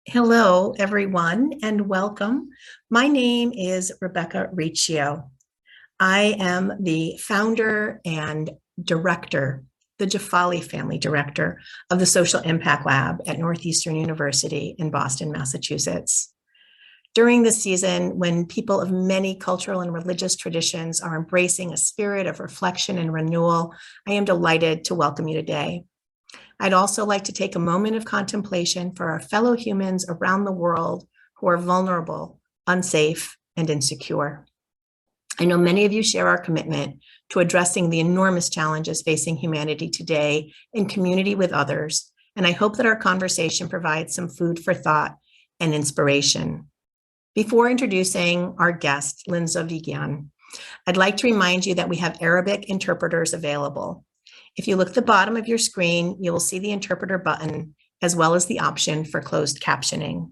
Hello, everyone, and welcome. My name is Rebecca Riccio. I am the founder and director, the Juffali family director of the Social Impact Lab at Northeastern University in Boston, Massachusetts. During the season, when people of many cultural and religious traditions are embracing a spirit of reflection and renewal, I am delighted to welcome you today. I'd also like to take a moment of contemplation for our fellow humans around the world who are vulnerable, unsafe, and insecure. I know many of you share our commitment to addressing the enormous challenges facing humanity today in community with others, and I hope that our conversation provides some food for thought and inspiration. Before introducing our guest, Lynn Zovighian, I'd like to remind you that we have Arabic interpreters available. If you look at the bottom of your screen, you will see the interpreter button, as well as the option for closed captioning.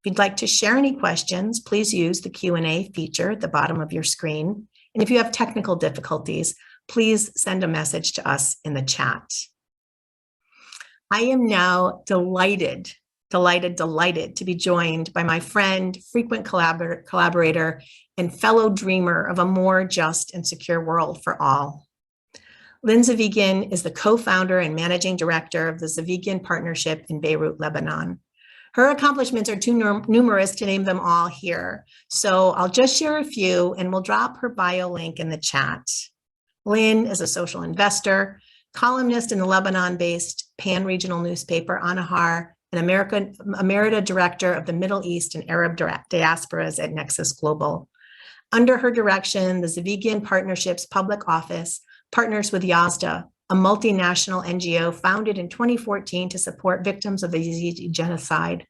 If you'd like to share any questions, please use the Q&A feature at the bottom of your screen. And if you have technical difficulties, please send a message to us in the chat. I am now delighted to be joined by my friend, frequent collaborator, and fellow dreamer of a more just and secure world for all. Lynn Zovighian is the co-founder and managing director of the Zovighian Partnership in Beirut, Lebanon. Her accomplishments are too numerous to name them all here, so I'll just share a few and we'll drop her bio link in the chat. Lynn is a social investor, columnist in the Lebanon-based pan-regional newspaper Anahar, and Emerita Director of the Middle East and Arab diasporas at Nexus Global. Under her direction, the Zovighian Partnership's public office partners with Yazda, a multinational NGO founded in 2014 to support victims of the Yazidi genocide.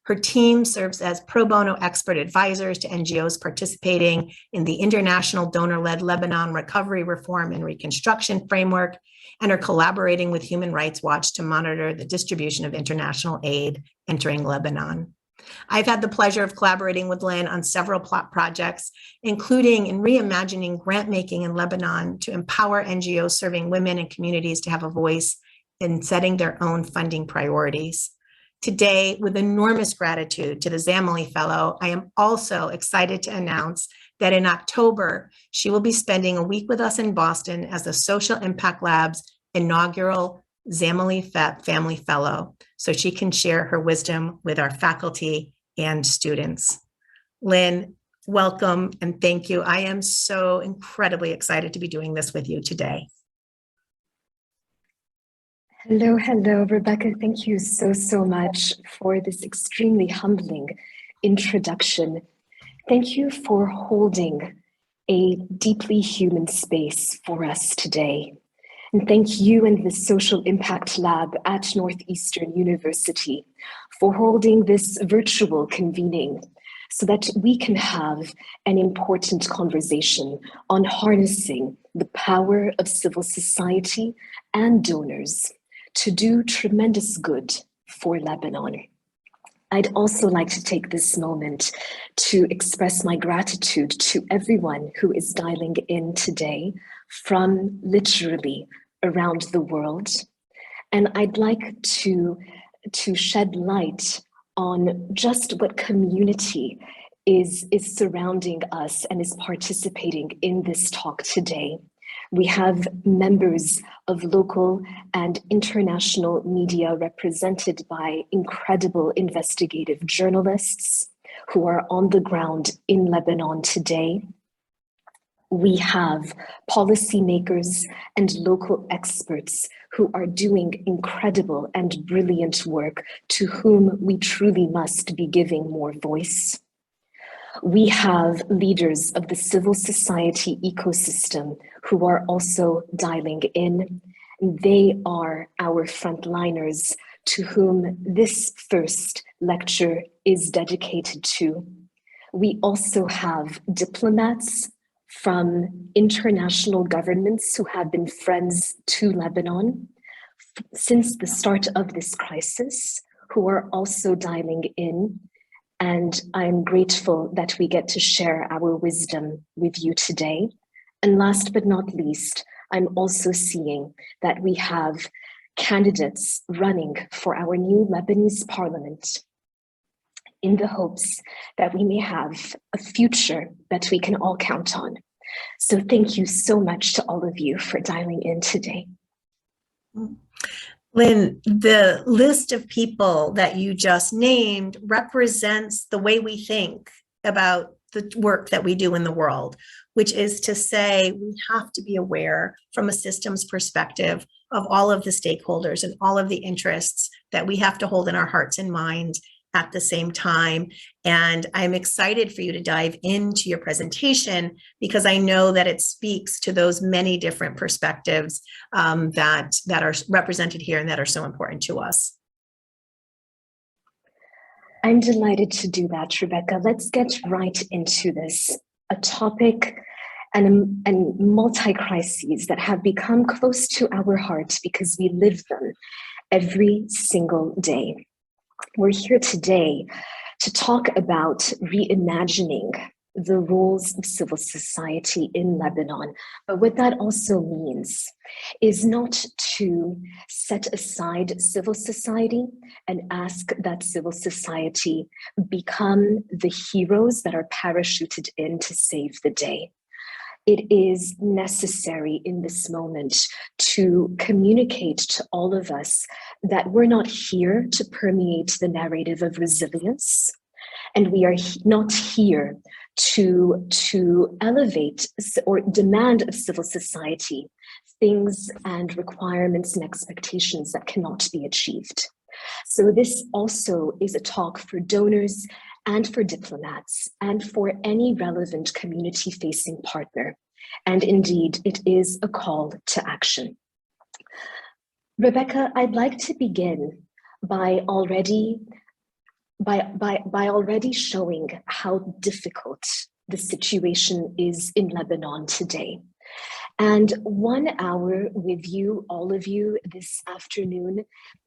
Her team serves as pro bono expert advisors to NGOs participating in the international donor-led Lebanon Recovery, Reform, and Reconstruction Framework, and are collaborating with Human Rights Watch to monitor the distribution of international aid entering Lebanon. I've had the pleasure of collaborating with Lynn on several projects, including in reimagining grant making in Lebanon to empower NGOs serving women and communities to have a voice in setting their own funding priorities. Today, with enormous gratitude to the Zamali Fellow, I am also excited to announce that in October, she will be spending a week with us in Boston as the Social Impact Lab's inaugural Zamali Family Fellow, so she can share her wisdom with our faculty and students. Lynn, welcome and thank you. I am so incredibly excited to be doing this with you today. Hello, Rebecca. Thank you so much for this extremely humbling introduction. Thank you for holding a deeply human space for us today. And thank you and the Social Impact Lab at Northeastern University for holding this virtual convening so that we can have an important conversation on harnessing the power of civil society and donors to do tremendous good for Lebanon. I'd also like to take this moment to express my gratitude to everyone who is dialing in today from literally around the world. And I'd like to shed light on just what community is surrounding us and is participating in this talk today. We have members of local and international media represented by incredible investigative journalists who are on the ground in Lebanon today. We have policymakers and local experts who are doing incredible and brilliant work to whom we truly must be giving more voice. We have leaders of the civil society ecosystem who are also dialing in. They are our frontliners to whom this first lecture is dedicated to. We also have diplomats from international governments who have been friends to Lebanon since the start of this crisis, who are also dialing in. And I'm grateful that we get to share our wisdom with you today. And last but not least, I'm also seeing that we have candidates running for our new Lebanese parliament. in the hopes that we may have a future that we can all count on. So thank you so much to all of you for dialing in today. Lynn, the list of people that you just named represents the way we think about the work that we do in the world, which is to say we have to be aware from a systems perspective of all of the stakeholders and all of the interests that we have to hold in our hearts and minds at the same time. And I'm excited for you to dive into your presentation because I know that it speaks to those many different perspectives that are represented here and that are so important to us. I'm delighted to do that, Rebecca. Let's get right into this, a topic and multi-crises that have become close to our hearts because we live them every single day. We're here today to talk about reimagining the roles of civil society in Lebanon. But what that also means is not to set aside civil society and ask that civil society become the heroes that are parachuted in to save the day. It is necessary in this moment to communicate to all of us that we're not here to permeate the narrative of resilience, and we are not here to elevate or demand of civil society things and requirements and expectations that cannot be achieved. So this also is a talk for donors and for diplomats and for any relevant community-facing partner. And indeed, it is a call to action. Rebecca, I'd like to begin by already showing how difficult the situation is in Lebanon today. And 1 hour with you, all of you, this afternoon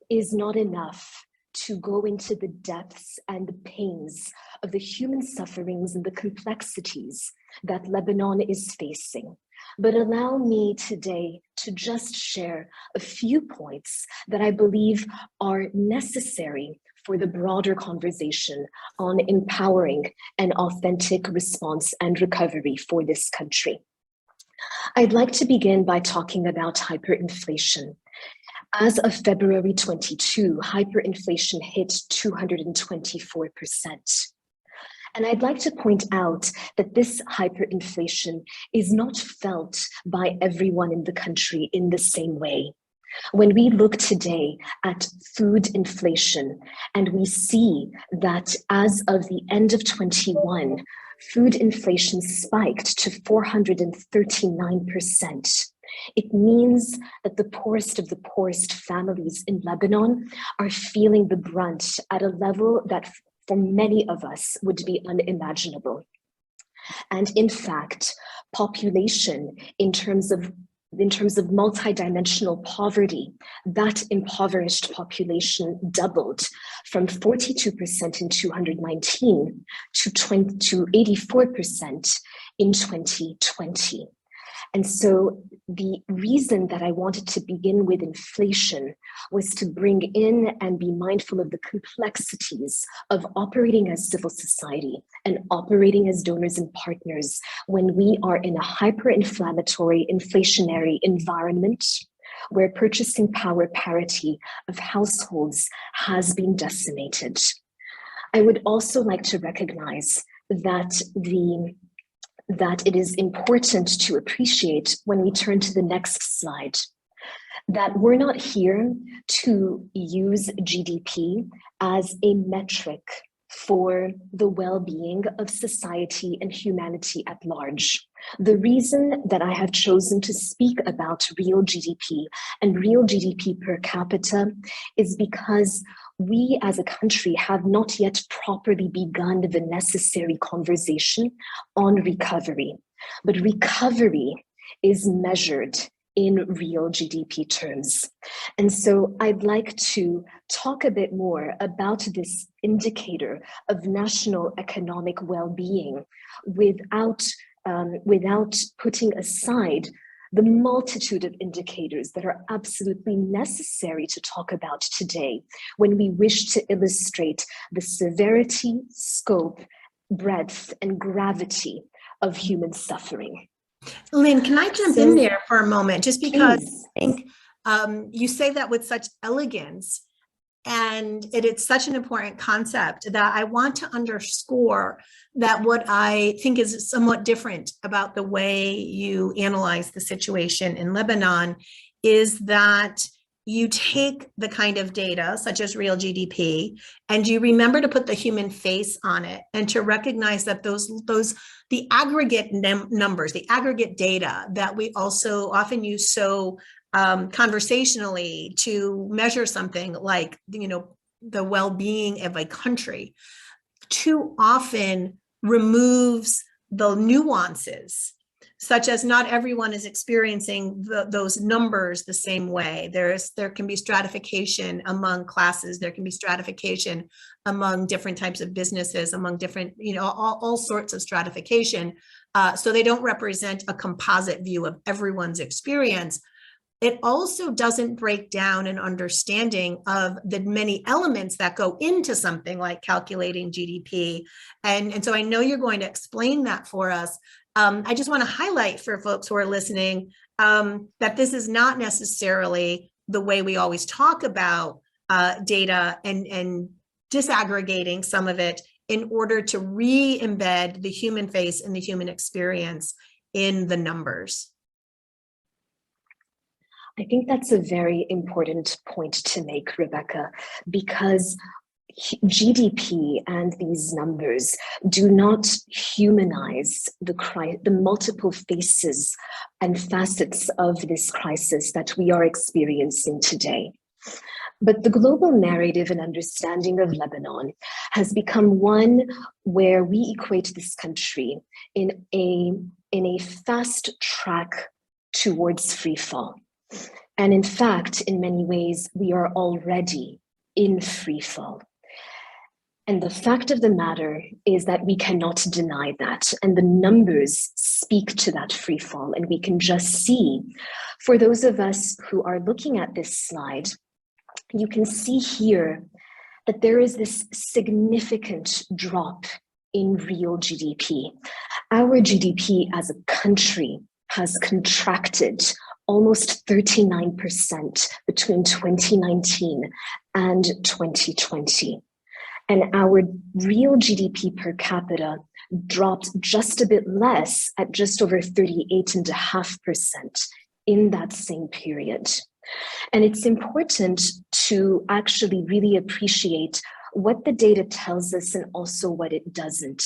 is not enough to go into the depths and the pains of the human sufferings and the complexities that Lebanon is facing. But allow me today to just share a few points that I believe are necessary for the broader conversation on empowering an authentic response and recovery for this country. I'd like to begin by talking about hyperinflation. As of February 22, hyperinflation hit 224%. And I'd like to point out that this hyperinflation is not felt by everyone in the country in the same way. When we look today at food inflation, and we see that as of the end of 21, food inflation spiked to 439%. It means that the poorest of the poorest families in Lebanon are feeling the brunt at a level that for many of us would be unimaginable. And in fact, population in terms of multidimensional poverty, that impoverished population doubled from 42% in 2019 to 84% in 2020. And so the reason that I wanted to begin with inflation was to bring in and be mindful of the complexities of operating as civil society and operating as donors and partners when we are in a hyperinflammatory, inflationary environment where purchasing power parity of households has been decimated. I would also like to recognize that it is important to appreciate when we turn to the next slide, that we're not here to use GDP as a metric for the well-being of society and humanity at large. The reason that I have chosen to speak about real GDP and real GDP per capita is because we as a country have not yet properly begun the necessary conversation on recovery. But recovery is measured in real GDP terms. And so I'd like to talk a bit more about this indicator of national economic well-being without putting aside the multitude of indicators that are absolutely necessary to talk about today when we wish to illustrate the severity, scope, breadth, and gravity of human suffering. Lynn, can I jump in there for a moment? Just because please. I think you say that with such elegance, and it's such an important concept that I want to underscore that what I think is somewhat different about the way you analyze the situation in Lebanon is that you take the kind of data such as real GDP and you remember to put the human face on it and to recognize that the aggregate numbers, the aggregate data that we also often use so conversationally to measure something like, the well-being of a country, too often removes the nuances, such as not everyone is experiencing those numbers the same way. There can be stratification among classes. There can be stratification among different types of businesses, among different, all sorts of stratification. So they don't represent a composite view of everyone's experience. It also doesn't break down an understanding of the many elements that go into something like calculating GDP. And so I know you're going to explain that for us. I just want to highlight for folks who are listening that this is not necessarily the way we always talk about data and disaggregating some of it in order to re-embed the human face and the human experience in the numbers. I think that's a very important point to make, Rebecca, because GDP and these numbers do not humanize the multiple faces and facets of this crisis that we are experiencing today. But the global narrative and understanding of Lebanon has become one where we equate this country in a fast track towards free fall. And in fact, in many ways, we are already in free fall. And the fact of the matter is that we cannot deny that. And the numbers speak to that free fall. And we can just see, for those of us who are looking at this slide, you can see here that there is this significant drop in real GDP. Our GDP as a country has contracted almost 39% between 2019 and 2020. And our real GDP per capita dropped just a bit less at just over 38.5% in that same period. And it's important to actually really appreciate what the data tells us and also what it doesn't.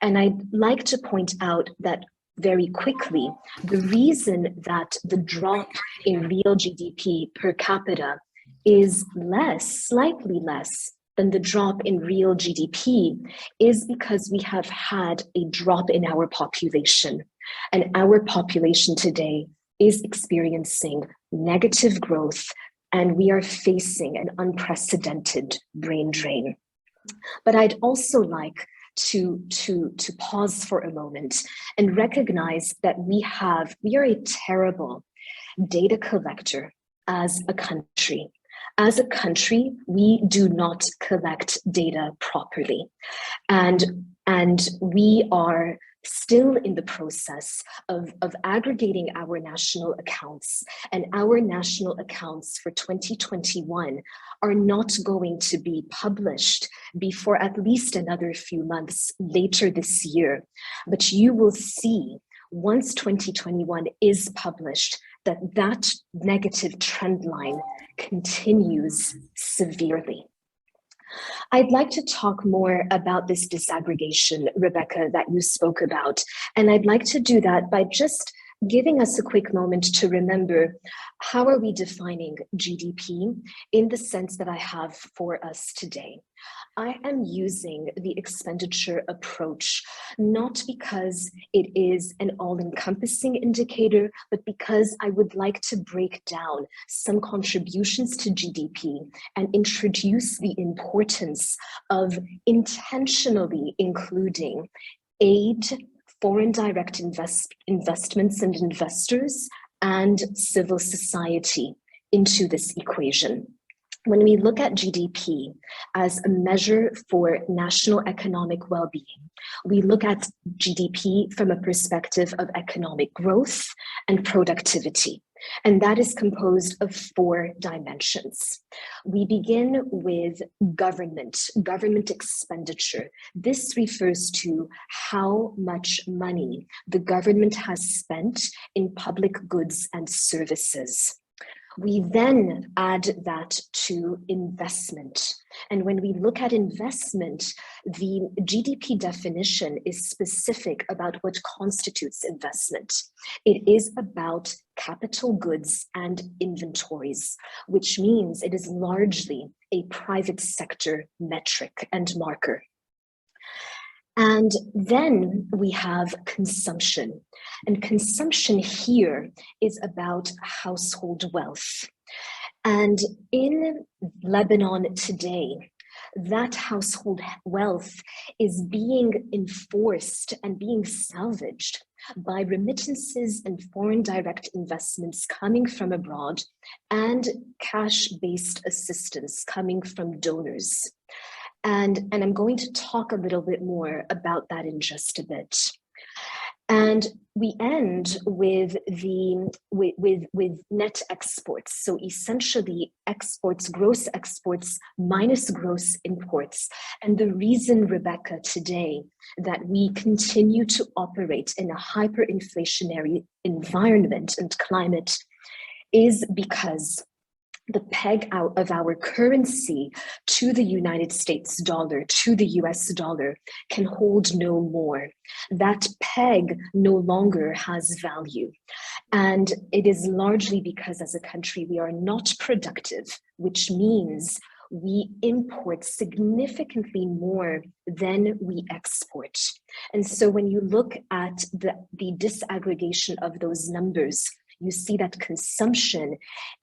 And I'd like to point out that very quickly, the reason that the drop in real GDP per capita is slightly less than the drop in real GDP is because we have had a drop in our population. And our population today is experiencing negative growth, and we are facing an unprecedented brain drain. But I'd also like to pause for a moment and recognize that we are a terrible data collector as a country. As a country, we do not collect data properly. And we are still in the process of aggregating our national accounts, and our national accounts for 2021 are not going to be published before at least another few months later this year. But you will see, once 2021 is published, that negative trend line continues severely. I'd like to talk more about this disaggregation, Rebecca, that you spoke about. And I'd like to do that by just giving us a quick moment to remember, how are we defining GDP in the sense that I have for us today? I am using the expenditure approach, not because it is an all-encompassing indicator, but because I would like to break down some contributions to GDP and introduce the importance of intentionally including aid, foreign direct investments and investors, and civil society into this equation. When we look at GDP as a measure for national economic well-being, we look at GDP from a perspective of economic growth and productivity. And that is composed of 4 dimensions. We begin with government expenditure. This refers to how much money the government has spent in public goods and services. We then add that to investment. And when we look at investment, the GDP definition is specific about what constitutes investment. It is about capital goods and inventories, which means it is largely a private sector metric and marker. And then we have consumption. And consumption here is about household wealth. And in Lebanon today, that household wealth is being enforced and being salvaged by remittances and foreign direct investments coming from abroad and cash-based assistance coming from donors. And I'm going to talk a little bit more about that in just a bit. And we end with net exports. So essentially exports, gross exports minus gross imports. And the reason, Rebecca, today that we continue to operate in a hyperinflationary environment and climate is because the peg out of our currency to the United States dollar, to the US dollar, can hold no more. That peg no longer has value. And it is largely because as a country, we are not productive, which means we import significantly more than we export. And so when you look at the disaggregation of those numbers, you see that consumption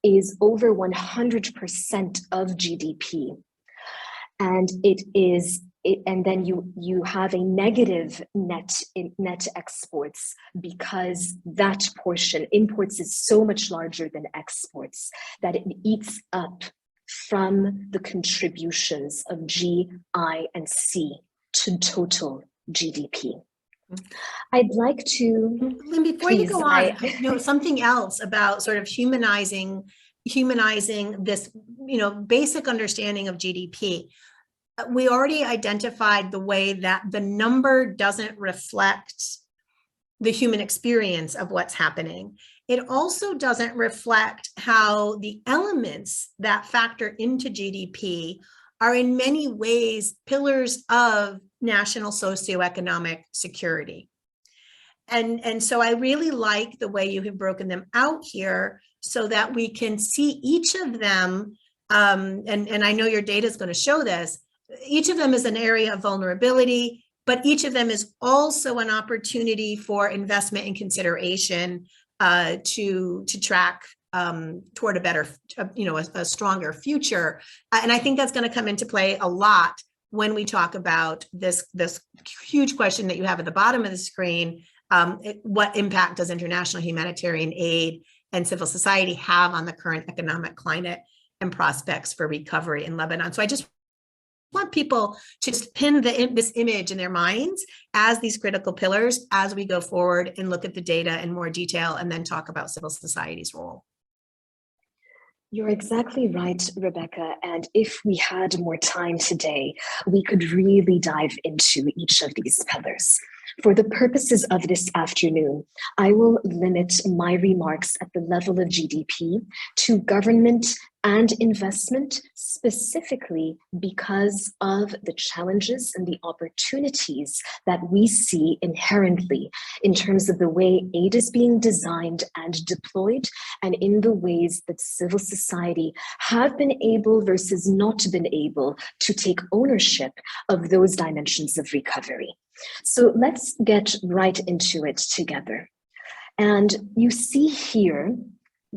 is over 100% of GDP. And and then you have a negative net exports because that portion, imports, is so much larger than exports that it eats up from the contributions of G, I, and C to total GDP. I'd like to, Lynn, before you go on, something else about sort of humanizing this, basic understanding of GDP. We already identified the way that the number doesn't reflect the human experience of what's happening. It also doesn't reflect how the elements that factor into GDP are in many ways pillars of national socioeconomic security. And so I really like the way you have broken them out here so that we can see each of them, and I know your data is going to show this, each of them is an area of vulnerability, but each of them is also an opportunity for investment and consideration to track toward a better, a stronger future. And I think that's going to come into play a lot when we talk about this huge question that you have at the bottom of the screen. What impact does international humanitarian aid and civil society have on the current economic climate and prospects for recovery in Lebanon? So I just want people to just pin this image in their minds as these critical pillars as we go forward and look at the data in more detail and then talk about civil society's role. You're exactly right, Rebecca. And if we had more time today, we could really dive into each of these pillars. For the purposes of this afternoon, I will limit my remarks at the level of GDP to government and investment, specifically because of the challenges and the opportunities that we see inherently in terms of the way aid is being designed and deployed, and in the ways that civil society have been able versus not been able to take ownership of those dimensions of recovery. So let's get right into it together. And you see here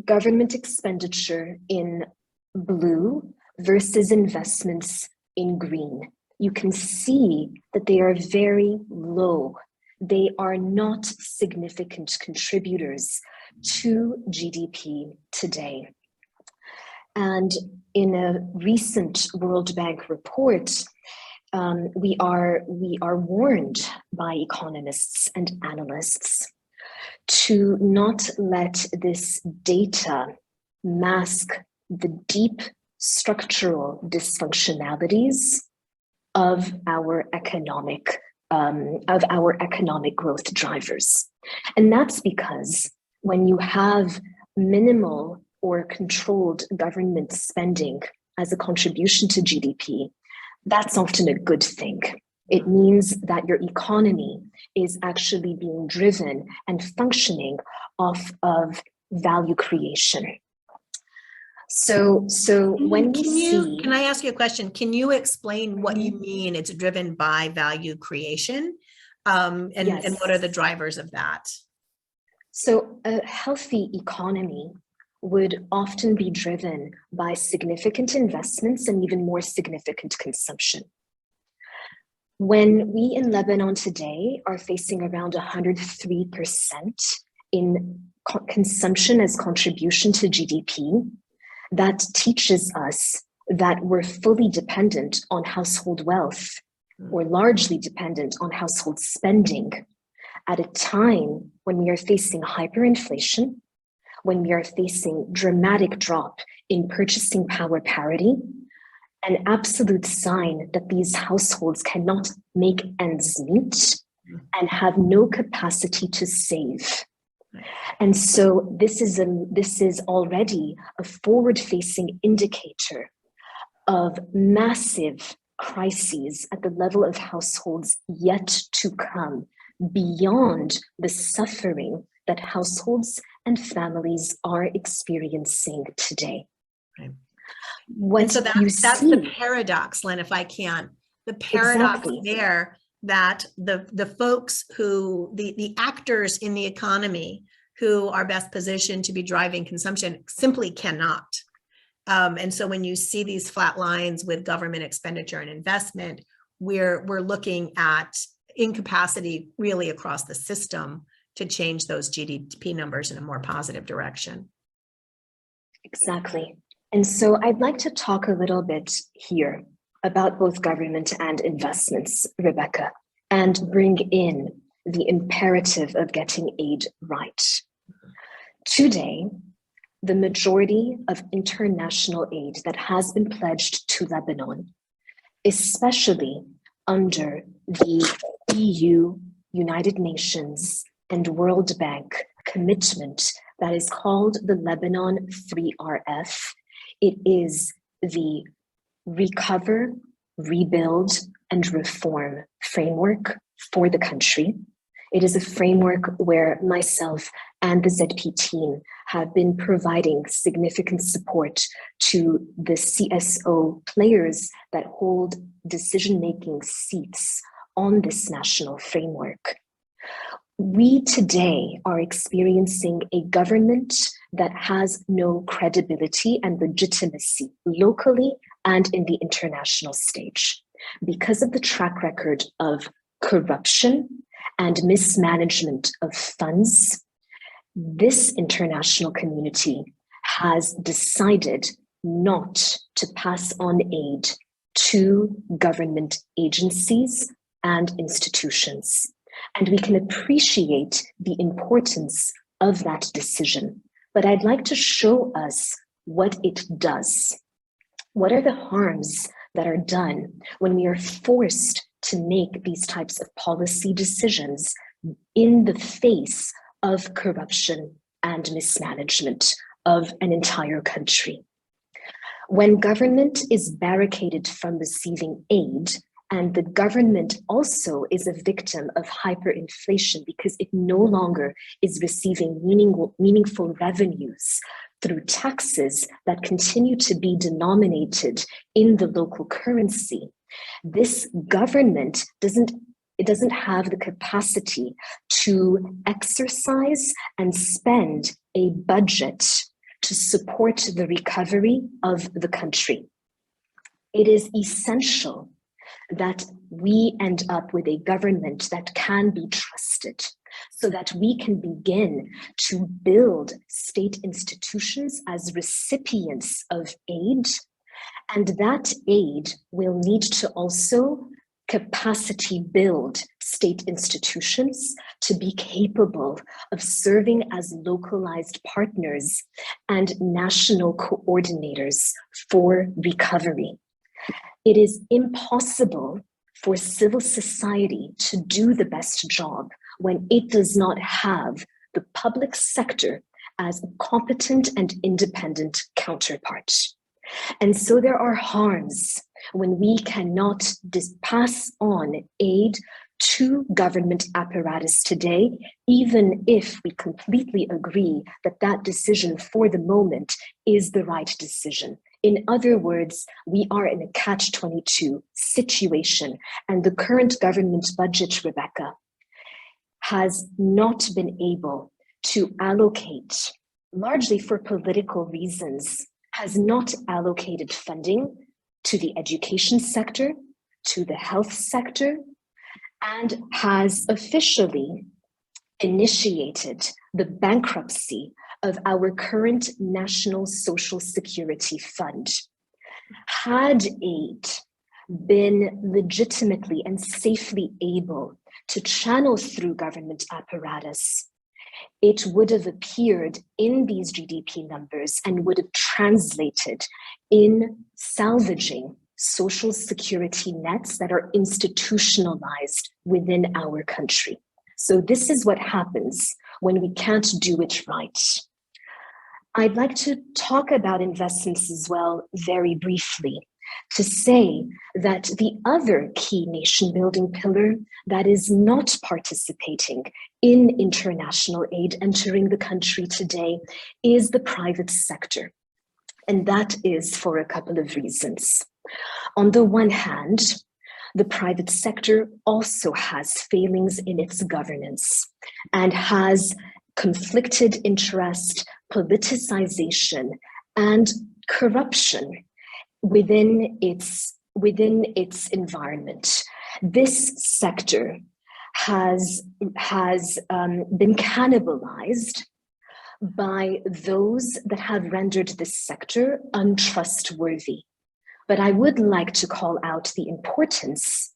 government expenditure in blue versus investments in green. You can see that they are very low. They are not significant contributors to GDP today. And in a recent World Bank report, we are warned by economists and analysts to not let this data mask the deep structural dysfunctionalities of our economic growth drivers. And that's because when you have minimal or controlled government spending as a contribution to GDP, that's often a good thing. It means that your economy is actually being driven and functioning off of value creation. So when we see— Can I ask you a question? Can you explain what you mean it's driven by value creation? Yes. And what are the drivers of that? So a healthy economy would often be driven by significant investments and even more significant consumption. When we in Lebanon today are facing around 103% in consumption as contribution to GDP, that teaches us that we're fully dependent on household wealth, or largely dependent on household spending, at a time when we are facing hyperinflation, when we are facing dramatic drop in purchasing power parity, an absolute sign that these households cannot make ends meet and have no capacity to save. And so this is already a forward-facing indicator of massive crises at the level of households yet to come, beyond the suffering that households and families are experiencing today. And so that's the paradox, Lynn, if I can. The paradox there that the folks who, the actors in the economy who are best positioned to be driving consumption simply cannot. And so when you see these flat lines with government expenditure and investment, we're looking at incapacity really across the system to change those GDP numbers in a more positive direction. Exactly. And so I'd like to talk a little bit here about both government and investments, Rebecca, and bring in the imperative of getting aid right. Today, the majority of international aid that has been pledged to Lebanon, especially under the EU, United Nations, and World Bank commitment that is called the Lebanon 3RF, it is the Recover, Rebuild, and Reform framework for the country. It is a framework where myself and the ZP team have been providing significant support to the CSO players that hold decision-making seats on this national framework. We today are experiencing a government that has no credibility and legitimacy locally and in the international stage because of the track record of corruption and mismanagement of funds. This international community has decided not to pass on aid to government agencies and institutions. And we can appreciate the importance of that decision. But I'd like to show us what it does. What are the harms that are done when we are forced to make these types of policy decisions in the face of corruption and mismanagement of an entire country? When government is barricaded from receiving aid, and the government also is a victim of hyperinflation because it no longer is receiving meaningful revenues through taxes that continue to be denominated in the local currency, this government doesn't have the capacity to exercise and spend a budget to support the recovery of the country. It is essential that we end up with a government that can be trusted, so that we can begin to build state institutions as recipients of aid. And that aid will need to also capacity build state institutions to be capable of serving as localized partners and national coordinators for recovery. It is impossible for civil society to do the best job when it does not have the public sector as a competent and independent counterpart. And so there are harms when we cannot pass on aid to government apparatus today, even if we completely agree that that decision for the moment is the right decision. In other words, we are in a catch-22 situation, and the current government budget, Rebecca, has not been able to allocate, largely for political reasons, has not allocated funding to the education sector, to the health sector, and has officially initiated the bankruptcy of our current National Social Security Fund. Had aid been legitimately and safely able to channel through government apparatus, it would have appeared in these GDP numbers and would have translated in salvaging social security nets that are institutionalized within our country. So this is what happens when we can't do it right. I'd like to talk about investments as well very briefly, to say that the other key nation building pillar that is not participating in international aid entering the country today is the private sector. And that is for a couple of reasons. On the one hand, the private sector also has failings in its governance and has conflicted interest, politicization, and corruption within its environment. This sector has been cannibalized by those that have rendered this sector untrustworthy. But I would like to call out the importance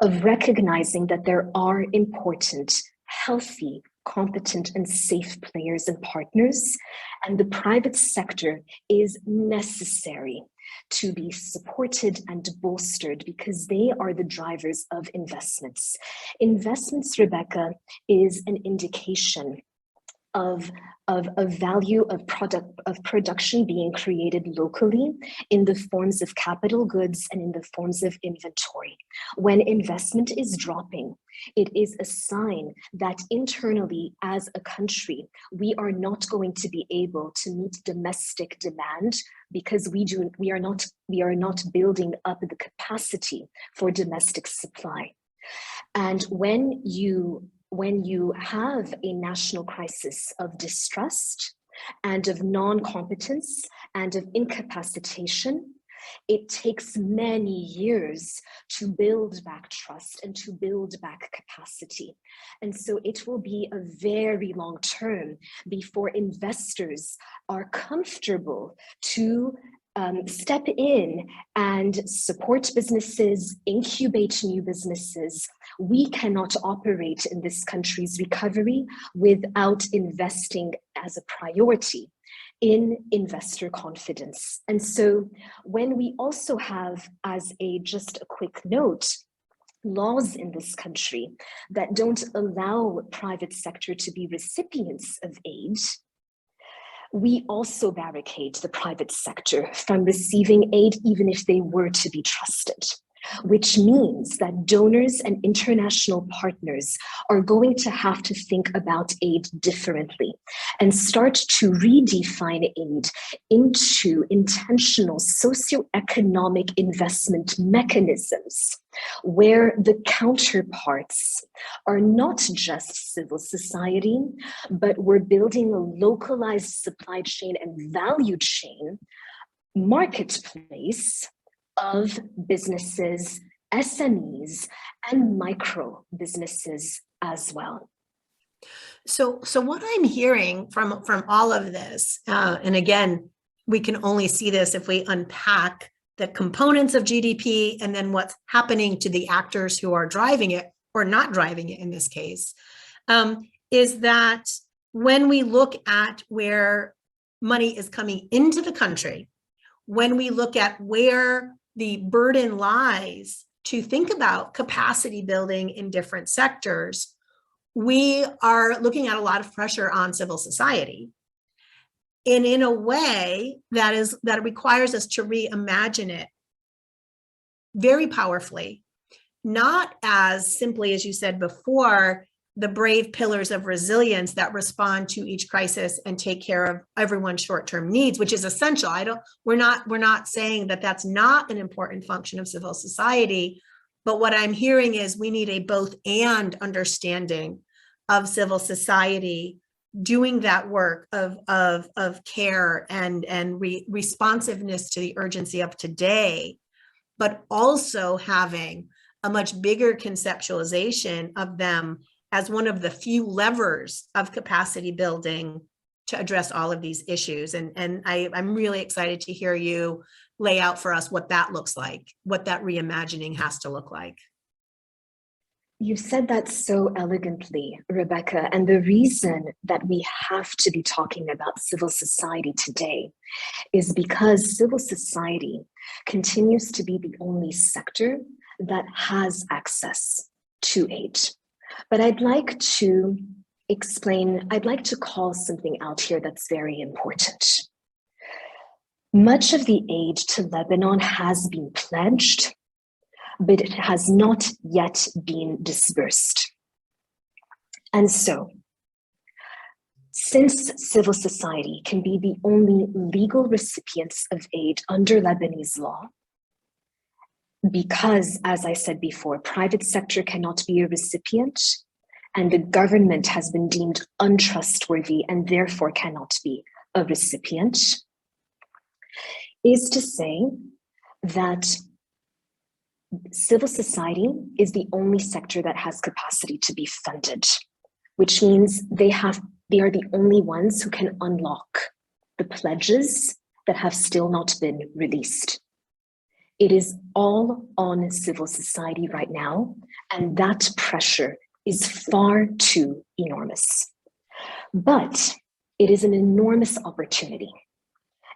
of recognizing that there are important, healthy, competent, and safe players and partners, and the private sector is necessary to be supported and bolstered because they are the drivers of investments. Investments, Rebecca, is an indication of value of production being created locally in the forms of capital goods and in the forms of inventory. When investment is dropping, it is a sign that internally as a country, we are not going to be able to meet domestic demand because we are not building up the capacity for domestic supply. And when you have a national crisis of distrust and of non-competence and of incapacitation, it takes many years to build back trust and to build back capacity. And so it will be a very long term before investors are comfortable to step in and support businesses, incubate new businesses. We cannot operate in this country's recovery without investing as a priority in investor confidence. And so when we also have, as just a quick note, laws in this country that don't allow private sector to be recipients of aid, we also barricade the private sector from receiving aid even if they were to be trusted, which means that donors and international partners are going to have to think about aid differently and start to redefine aid into intentional socioeconomic investment mechanisms where the counterparts are not just civil society, but we're building a localized supply chain and value chain marketplace of businesses SMEs, and micro businesses as well. So what I'm hearing from all of this, and again, we can only see this if we unpack the components of GDP and then what's happening to the actors who are driving it or not driving it in this case, is that when we look at where money is coming into the country, when we look at where the burden lies to think about capacity building in different sectors, we are looking at a lot of pressure on civil society. And in a way that requires us to reimagine it very powerfully, not as simply, as you said before, the brave pillars of resilience that respond to each crisis and take care of everyone's short-term needs, which is essential. We're not saying that that's not an important function of civil society, but what I'm hearing is we need a both and understanding of civil society doing that work of care and responsiveness to the urgency of today, but also having a much bigger conceptualization of them as one of the few levers of capacity building to address all of these issues. And I'm really excited to hear you lay out for us what that looks like, what that reimagining has to look like. You said that so elegantly, Rebecca, and the reason that we have to be talking about civil society today is because civil society continues to be the only sector that has access to aid. But I'd like to explain, I'd like to call something out here that's very important. Much of the aid to Lebanon has been pledged, but it has not yet been disbursed. And so, since civil society can be the only legal recipients of aid under Lebanese law, because, as I said before, private sector cannot be a recipient, and the government has been deemed untrustworthy and therefore cannot be a recipient, is to say that civil society is the only sector that has capacity to be funded, which means they are the only ones who can unlock the pledges that have still not been released. It is all on civil society right now, and that pressure is far too enormous. But it is an enormous opportunity.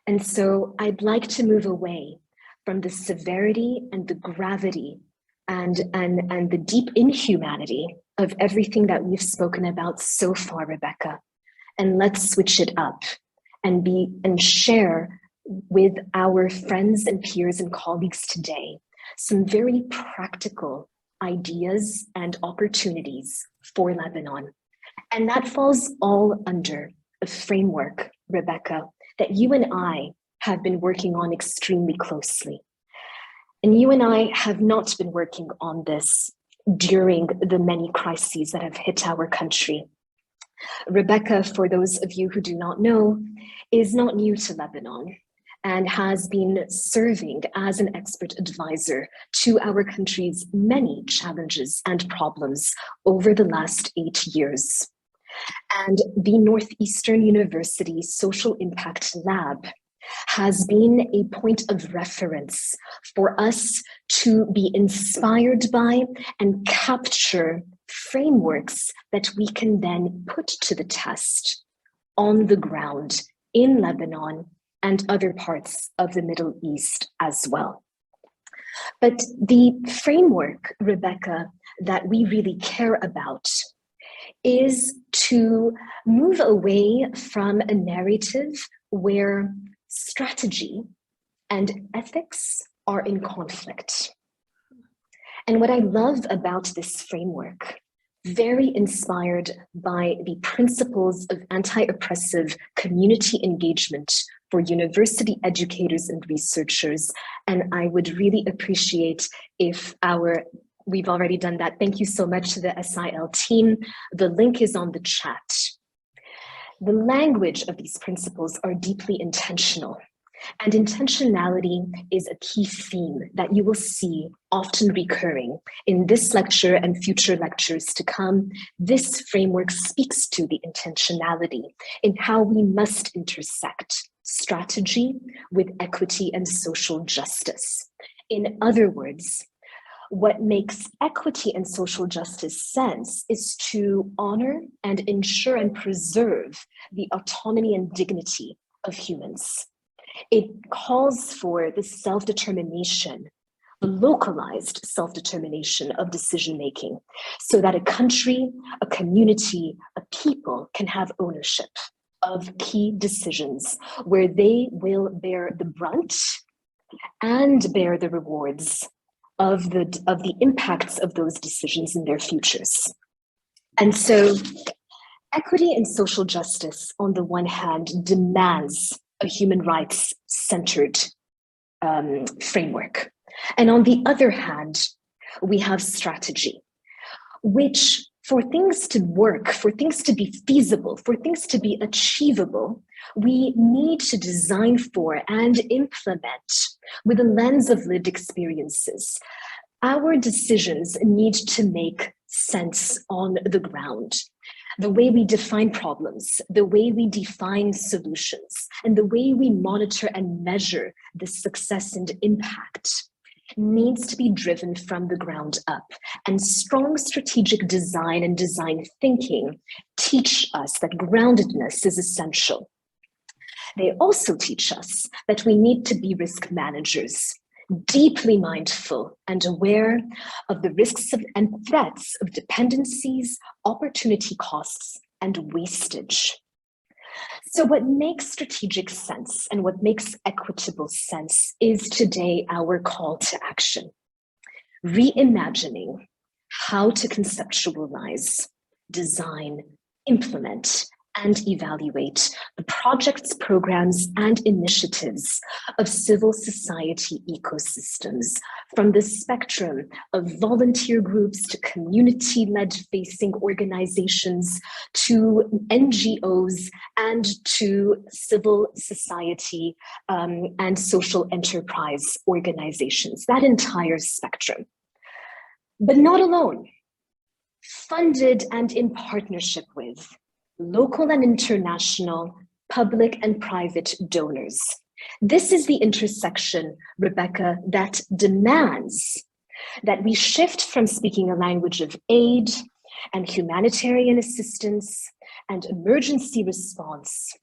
And so I'd like to move away from the severity and the gravity and the deep inhumanity of everything that we've spoken about so far, Rebecca. And let's switch it up and share with our friends and peers and colleagues today some very practical ideas and opportunities for Lebanon. And that falls all under a framework, Rebecca, that you and I have been working on extremely closely. And you and I have not been working on this during the many crises that have hit our country. Rebecca, for those of you who do not know, is not new to Lebanon and has been serving as an expert advisor to our country's many challenges and problems over the last 8 years. And the Northeastern University Social Impact Lab has been a point of reference for us to be inspired by and capture frameworks that we can then put to the test on the ground in Lebanon and other parts of the Middle East as well. But the framework, Rebecca, that we really care about is to move away from a narrative where strategy and ethics are in conflict. And what I love about this framework, very inspired by the principles of anti-oppressive community engagement for university educators and researchers, and I would really appreciate if we've already done that. Thank you so much to the SIL team. The link is on the chat. The language of these principles are deeply intentional. And intentionality is a key theme that you will see often recurring in this lecture and future lectures to come. This framework speaks to the intentionality in how we must intersect strategy with equity and social justice. In other words, what makes equity and social justice sense is to honor and ensure and preserve the autonomy and dignity of humans. It calls for the self-determination, the localized self-determination of decision-making, so that a country, a community, a people can have ownership of key decisions where they will bear the brunt and bear the rewards of the impacts of those decisions in their futures. And so equity and social justice, on the one hand, demands a human rights-centered framework. And on the other hand, we have strategy, which for things to work, for things to be feasible, for things to be achievable, we need to design for and implement with a lens of lived experiences. Our decisions need to make sense on the ground. The way we define problems, the way we define solutions, and the way we monitor and measure the success and impact needs to be driven from the ground up. And strong strategic design and design thinking teach us that groundedness is essential. They also teach us that we need to be risk managers, deeply mindful and aware of the risks and threats of dependencies, opportunity costs, and wastage. So what makes strategic sense and what makes equitable sense is today our call to action. Reimagining how to conceptualize, design, implement, and evaluate the projects, programs, and initiatives of civil society ecosystems, from the spectrum of volunteer groups to community-led facing organizations to NGOs and to civil society and social enterprise organizations, that entire spectrum. But not alone, funded and in partnership with local and international, public and private donors. This is the intersection, Rebecca, that demands that we shift from speaking a language of aid and humanitarian assistance and emergency response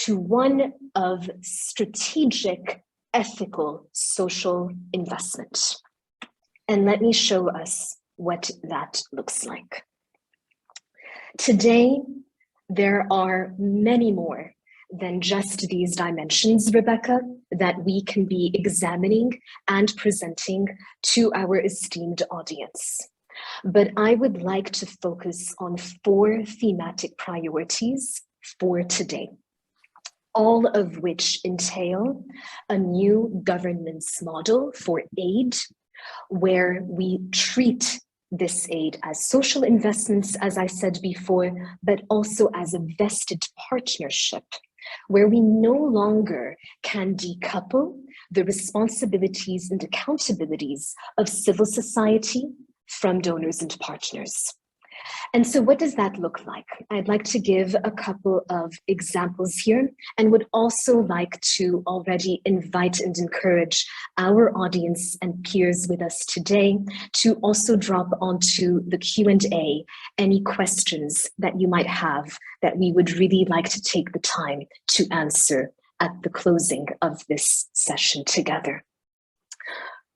to one of strategic, ethical, social investment. And let me show us what that looks like. Today, there are many more than just these dimensions, Rebecca, that we can be examining and presenting to our esteemed audience. But I would like to focus on 4 thematic priorities for today, all of which entail a new governance model for aid, where we treat this aid as social investments, as I said before, but also as a vested partnership, where we no longer can decouple the responsibilities and accountabilities of civil society from donors and partners. And so what does that look like? I'd like to give a couple of examples here, and would also like to already invite and encourage our audience and peers with us today to also drop onto the Q&A any questions that you might have that we would really like to take the time to answer at the closing of this session together.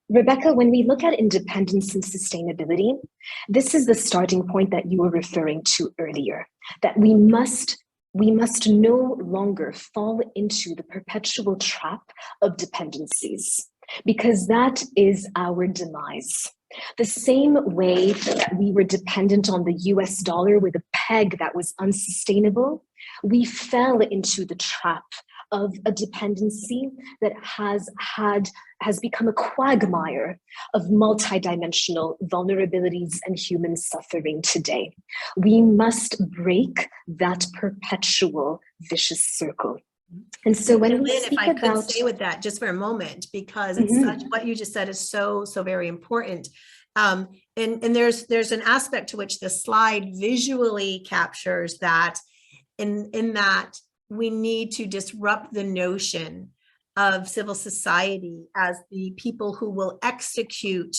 Rebecca, when we look at independence and sustainability, this is the starting point that you were referring to earlier, that we must no longer fall into the perpetual trap of dependencies, because that is our demise. The same way that we were dependent on the US dollar with a peg that was unsustainable, we fell into the trap of a dependency that has become a quagmire of multidimensional vulnerabilities and human suffering today. We must break that perpetual vicious circle. And so when we Lynn, speak if I could about, stay with that just for a moment, because it's such, what you just said is so very important. And there's an aspect to which the slide visually captures that, in that we need to disrupt the notion of civil society as the people who will execute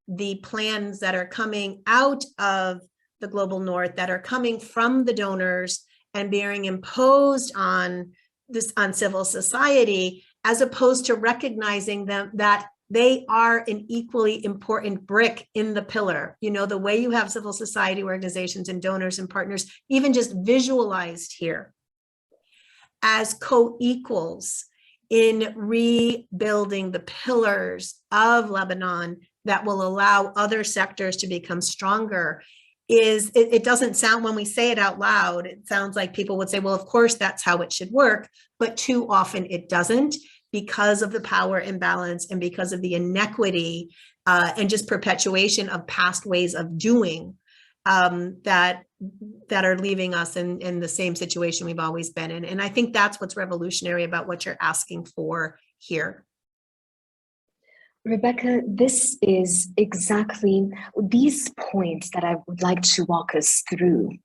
the plans that are coming out of the global north, that are coming from the donors and being imposed on civil society, as opposed to recognizing them that they are an equally important brick in the pillar. You know, the way you have civil society organizations and donors and partners, even just visualized here as co-equals in rebuilding the pillars of Lebanon that will allow other sectors to become stronger, it doesn't sound, when we say it out loud, it sounds like people would say, well, of course, that's how it should work. But too often it doesn't, because of the power imbalance and because of the inequity and just perpetuation of past ways of doing that are leaving us in the same situation we've always been in. And I think that's what's revolutionary about what you're asking for here. Rebecca, this is exactly these points that I would like to walk us through.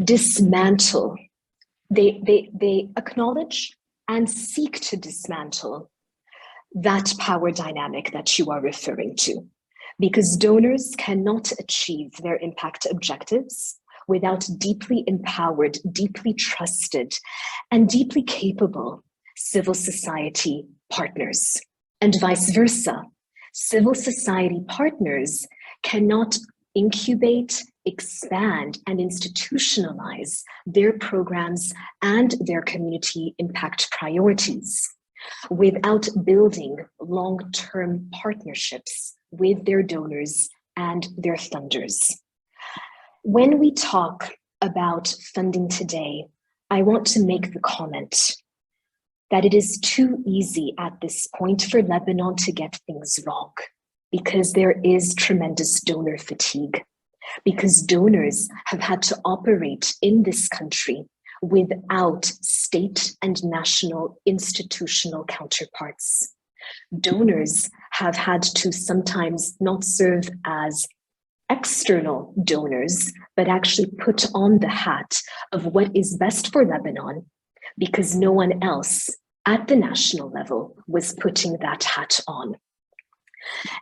Dismantle. They acknowledge and seek to dismantle that power dynamic that you are referring to, because donors cannot achieve their impact objectives without deeply empowered, deeply trusted, and deeply capable civil society partners. And vice versa. Civil society partners cannot incubate, expand, and institutionalize their programs and their community impact priorities without building long-term partnerships with their donors and their funders. When we talk about funding today, I want to make the comment that it is too easy at this point for Lebanon to get things wrong, because there is tremendous donor fatigue, because donors have had to operate in this country without state and national institutional counterparts. Donors have had to sometimes not serve as external donors, but actually put on the hat of what is best for Lebanon, because no one else at the national level was putting that hat on.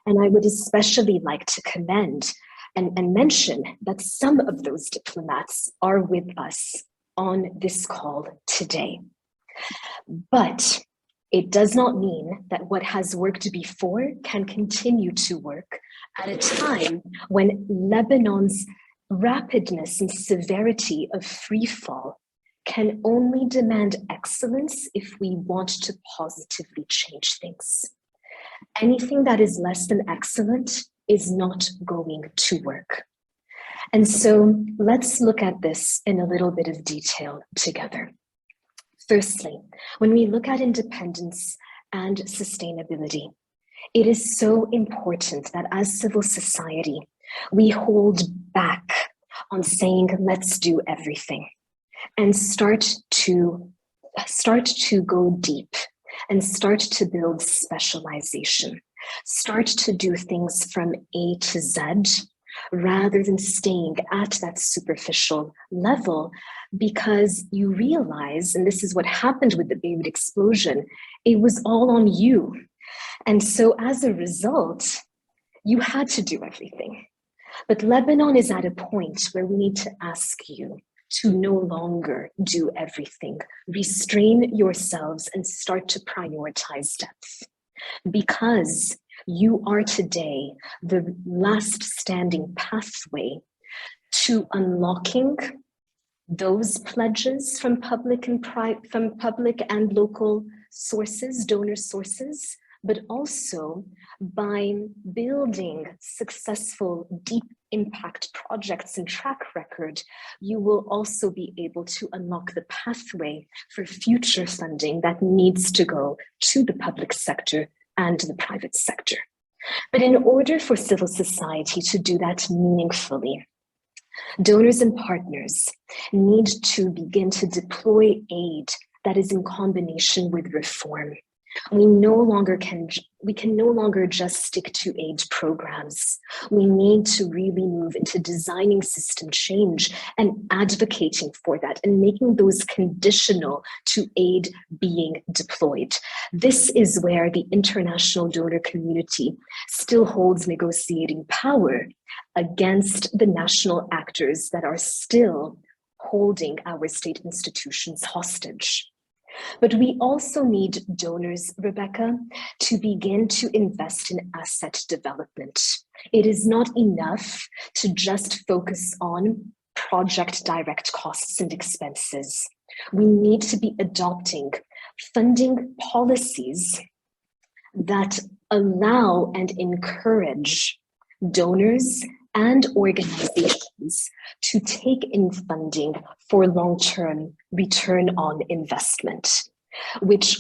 And I would especially like to commend and mention that some of those diplomats are with us on this call today. But it does not mean that what has worked before can continue to work at a time when Lebanon's rapidness and severity of free fall can only demand excellence if we want to positively change things. Anything that is less than excellent is not going to work. And so let's look at this in a little bit of detail together. Firstly, when we look at independence and sustainability, it is so important that as civil society, we hold back on saying, let's do everything, and start to go deep and start to build specialization, start to do things from A to Z, rather than staying at that superficial level, because you realize, and this is what happened with the Beirut explosion, it was all on you. And so as a result, you had to do everything. But Lebanon is at a point where we need to ask you to no longer do everything. Restrain yourselves and start to prioritize depth, because you are today the last standing pathway to unlocking those pledges from public and local sources, donor sources, but also by building successful deep impact projects and track record, you will also be able to unlock the pathway for future funding that needs to go to the public sector and the private sector. But in order for civil society to do that meaningfully, donors and partners need to begin to deploy aid that is in combination with reform. We can no longer just stick to aid programs. We need to really move into designing system change and advocating for that and making those conditional to aid being deployed. This is where the international donor community still holds negotiating power against the national actors that are still holding our state institutions hostage. But we also need donors, Rebecca, to begin to invest in asset development. It is not enough to just focus on project direct costs and expenses. We need to be adopting funding policies that allow and encourage donors and organizations to take in funding for long-term return on investment, which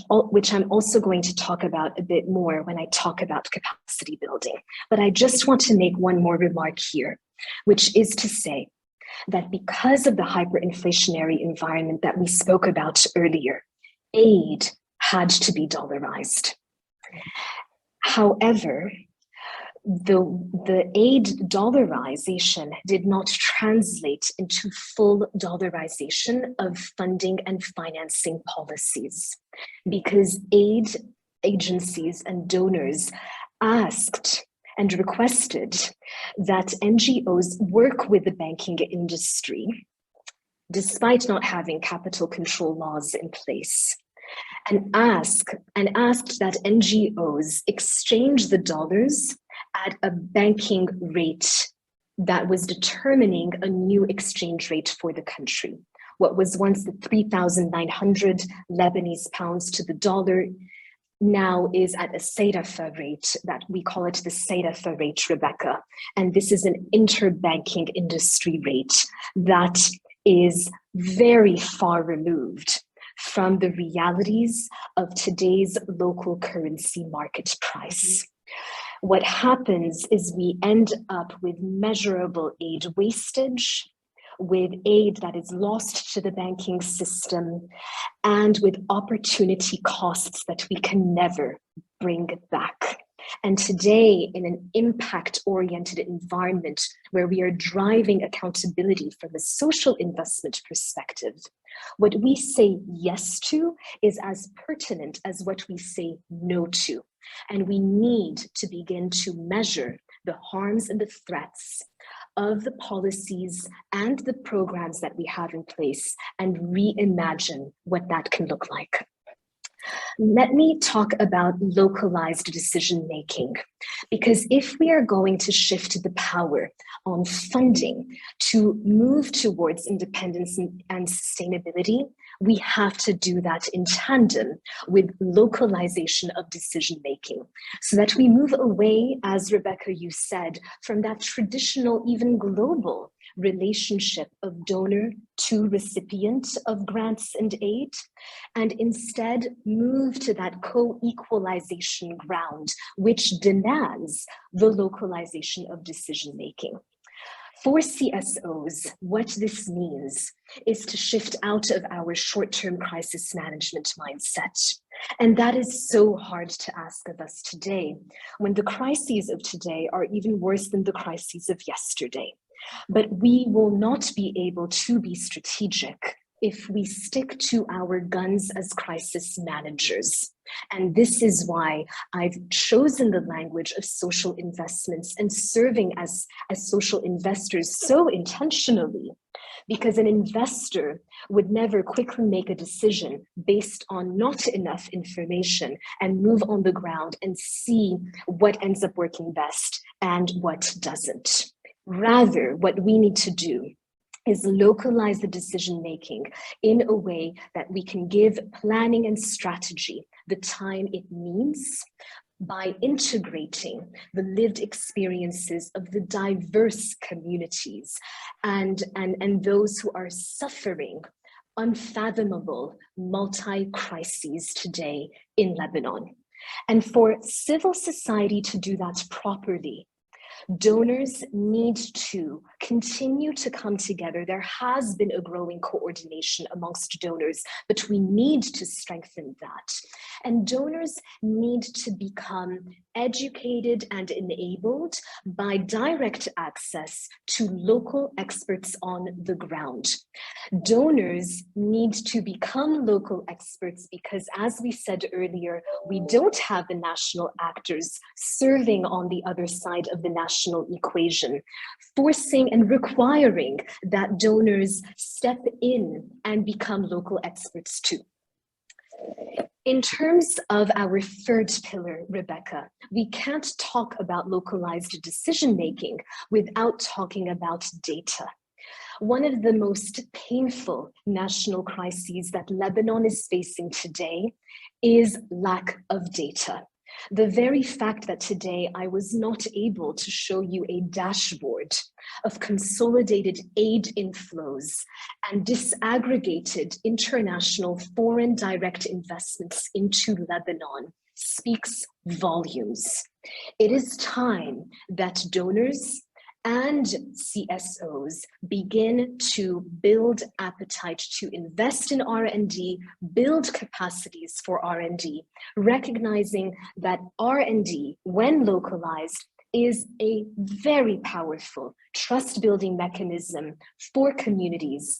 I'm also going to talk about a bit more when I talk about capacity building. But I just want to make one more remark here, which is to say that because of the hyperinflationary environment that we spoke about earlier, aid had to be dollarized. However, the aid dollarization did not translate into full dollarization of funding and financing policies, because aid agencies and donors asked and requested that NGOs work with the banking industry, despite not having capital control laws in place, and asked that NGOs exchange the dollars at a banking rate that was determining a new exchange rate for the country. What was once the 3,900 Lebanese pounds to the dollar now is at a Seidafa rate, that we call it the Seidafa rate, Rebecca. And this is an interbanking industry rate that is very far removed from the realities of today's local currency market price. What happens is we end up with measurable aid wastage, with aid that is lost to the banking system, and with opportunity costs that we can never bring back. And today, in an impact-oriented environment where we are driving accountability from a social investment perspective, what we say yes to is as pertinent as what we say no to. And we need to begin to measure the harms and the threats of the policies and the programs that we have in place and reimagine what that can look like. Let me talk about localized decision-making, because if we are going to shift the power on funding to move towards independence and sustainability, we have to do that in tandem with localization of decision-making, so that we move away, as Rebecca, you said, from that traditional, even global relationship of donor to recipient of grants and aid, and instead move to that co-equalization ground, which demands the localization of decision-making. For CSOs, what this means is to shift out of our short-term crisis management mindset. And that is so hard to ask of us today, when the crises of today are even worse than the crises of yesterday. But we will not be able to be strategic if we stick to our guns as crisis managers. And this is why I've chosen the language of social investments and serving as social investors so intentionally, because an investor would never quickly make a decision based on not enough information and move on the ground and see what ends up working best and what doesn't. Rather, what we need to do is localize the decision-making in a way that we can give planning and strategy the time it needs, by integrating the lived experiences of the diverse communities and those who are suffering unfathomable multi-crises today in Lebanon. And for civil society to do that properly, Donors need to continue to come together. There has been a growing coordination amongst donors, but we need to strengthen that. And donors need to become educated and enabled by direct access to local experts on the ground. Donors need to become local experts because, as we said earlier, we don't have the national actors serving on the other side of the national equation, forcing and requiring that donors step in and become local experts too. In terms of our third pillar, Rebecca, we can't talk about localized decision-making without talking about data. One of the most painful national crises that Lebanon is facing today is lack of data. The very fact that today I was not able to show you a dashboard of consolidated aid inflows and disaggregated international foreign direct investments into Lebanon speaks volumes. It is time that donors and CSOs begin to build appetite to invest in R&D, build capacities for R&D, recognizing that R&D, when localized, is a very powerful trust-building mechanism for communities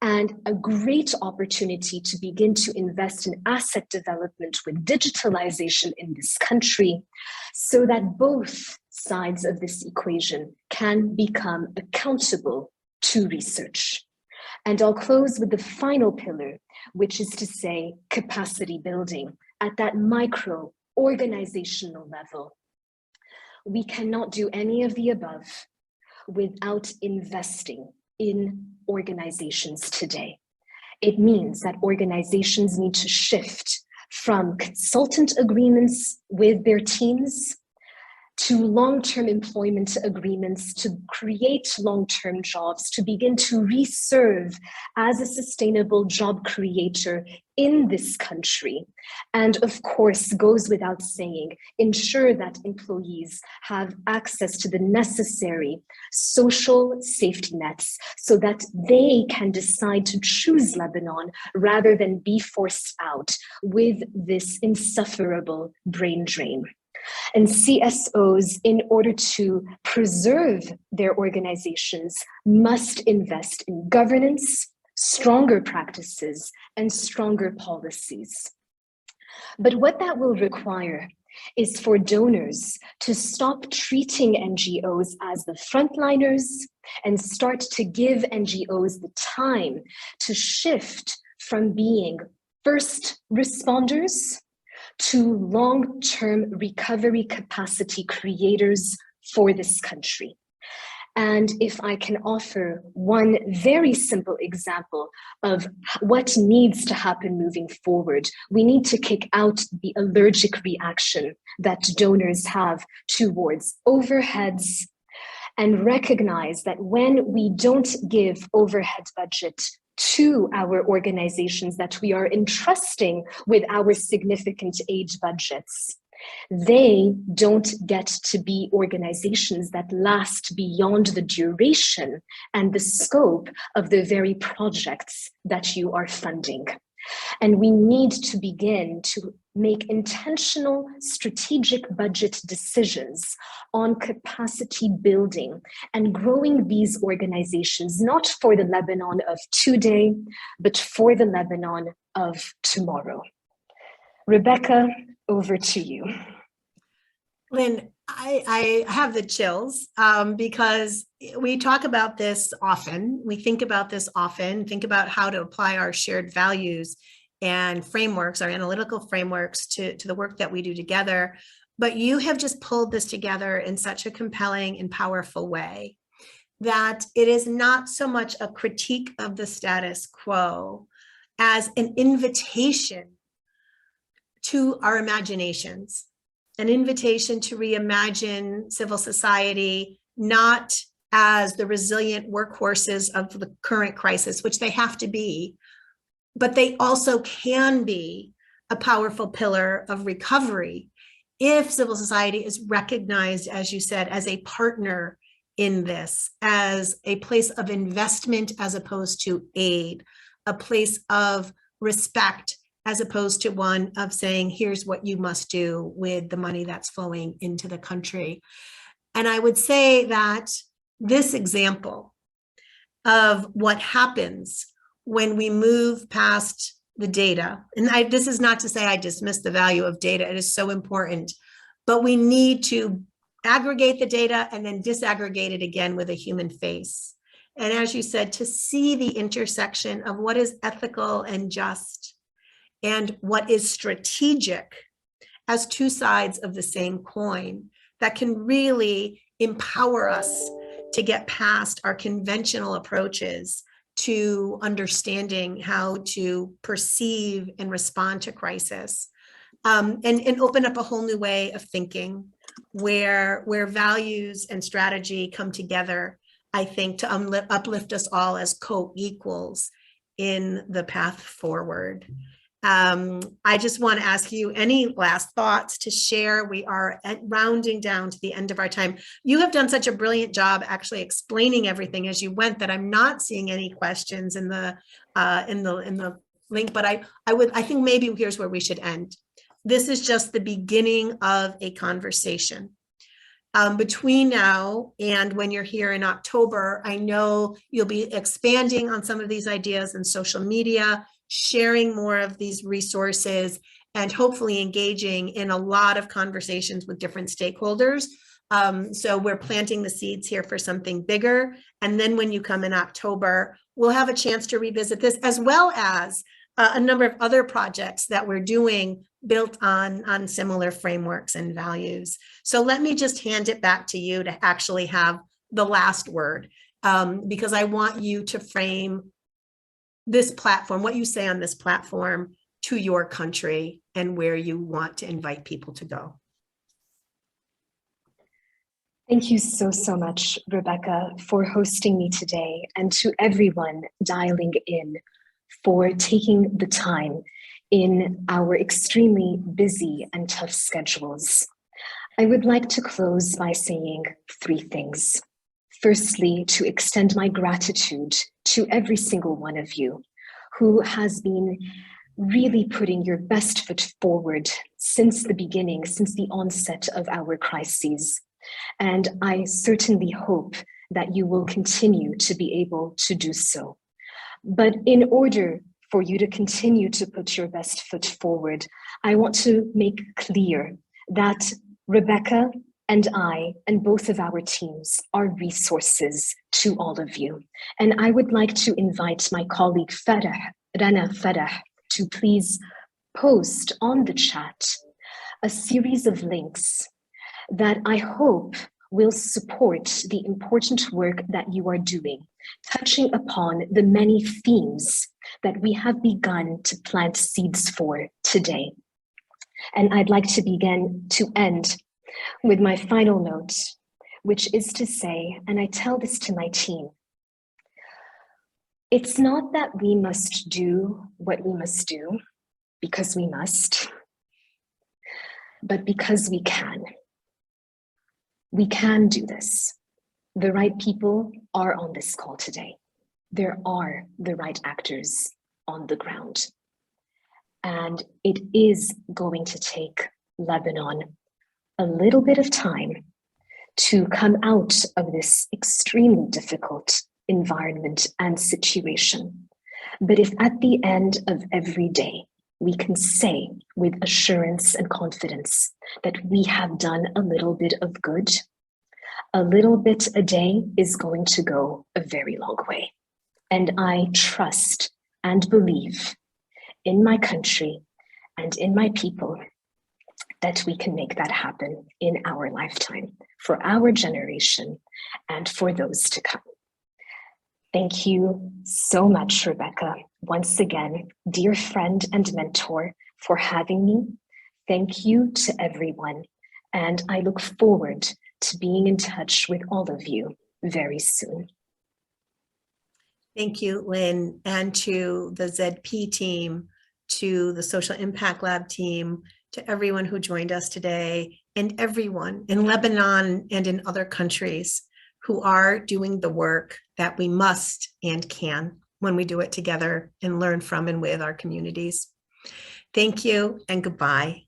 and a great opportunity to begin to invest in asset development with digitalization in this country so that both sides of this equation can become accountable to research. And I'll close with the final pillar, which is to say capacity building at that micro organizational level. We cannot do any of the above without investing in organizations today. It means that organizations need to shift from consultant agreements with their teams to long-term employment agreements, to create long-term jobs, to begin to reserve as a sustainable job creator in this country. And of course, goes without saying, ensure that employees have access to the necessary social safety nets so that they can decide to choose Lebanon rather than be forced out with this insufferable brain drain. And CSOs, in order to preserve their organizations, must invest in governance, stronger practices, and stronger policies. But what that will require is for donors to stop treating NGOs as the frontliners and start to give NGOs the time to shift from being first responders to long-term recovery capacity creators for this country. And if I can offer one very simple example of what needs to happen moving forward, we need to kick out the allergic reaction that donors have towards overheads and recognize that when we don't give overhead budget to our organizations that we are entrusting with our significant aid budgets, they don't get to be organizations that last beyond the duration and the scope of the very projects that you are funding. And we need to begin to make intentional strategic budget decisions on capacity building and growing these organizations, not for the Lebanon of today, but for the Lebanon of tomorrow. Rebecca, over to you. Lynn, I have the chills because we talk about this often. We think about this often, think about how to apply our shared values and frameworks, our analytical frameworks to the work that we do together. But you have just pulled this together in such a compelling and powerful way that it is not so much a critique of the status quo as an invitation to our imaginations, an invitation to reimagine civil society, not as the resilient workhorses of the current crisis, which they have to be, but they also can be a powerful pillar of recovery if civil society is recognized, as you said, as a partner in this, as a place of investment as opposed to aid, a place of respect as opposed to one of saying, here's what you must do with the money that's flowing into the country. And I would say that this example of what happens when we move past the data, and this is not to say I dismiss the value of data, it is so important, but we need to aggregate the data and then disaggregate it again with a human face. And as you said, to see the intersection of what is ethical and just and what is strategic as two sides of the same coin that can really empower us to get past our conventional approaches to understanding how to perceive and respond to crisis, and open up a whole new way of thinking where values and strategy come together, I think, to uplift us all as co-equals in the path forward. I just want to ask you any last thoughts to share. We are rounding down to the end of our time. You have done such a brilliant job actually explaining everything as you went that I'm not seeing any questions in the link, but I think maybe here's where we should end. This is just the beginning of a conversation. Between now and when you're here in October, I know you'll be expanding on some of these ideas in social media, sharing more of these resources, and hopefully engaging in a lot of conversations with different stakeholders. So we're planting the seeds here for something bigger. And then when you come in October, we'll have a chance to revisit this, as well as a number of other projects that we're doing built on similar frameworks and values. So let me just hand it back to you to actually have the last word, because I want you to frame this platform, what you say on this platform, to your country and where you want to invite people to go. Thank you so, so much, Rebecca, for hosting me today, and to everyone dialing in for taking the time in our extremely busy and tough schedules. I would like to close by saying three things. Firstly, to extend my gratitude to every single one of you who has been really putting your best foot forward since the beginning, since the onset of our crises. And I certainly hope that you will continue to be able to do so. But in order for you to continue to put your best foot forward, I want to make clear that Rebecca and I, and both of our teams, are resources to all of you. And I would like to invite my colleague Rana Farah, to please post on the chat a series of links that I hope will support the important work that you are doing, touching upon the many themes that we have begun to plant seeds for today. And I'd like to end with my final note, which is to say, and I tell this to my team, it's not that we must do what we must do because we must, but because we can. We can do this. The right people are on this call today. There are the right actors on the ground. And it is going to take Lebanon a little bit of time to come out of this extremely difficult environment and situation. But if at the end of every day, we can say with assurance and confidence that we have done a little bit of good, a little bit a day is going to go a very long way. And I trust and believe in my country and in my people that we can make that happen in our lifetime, for our generation, and for those to come. Thank you so much, Rebecca. Once again, dear friend and mentor, for having me. Thank you to everyone. And I look forward to being in touch with all of you very soon. Thank you, Lynn, and to the ZP team, to the Social Impact Lab team, to everyone who joined us today and everyone in Lebanon and in other countries who are doing the work that we must and can when we do it together and learn from and with our communities. Thank you and goodbye.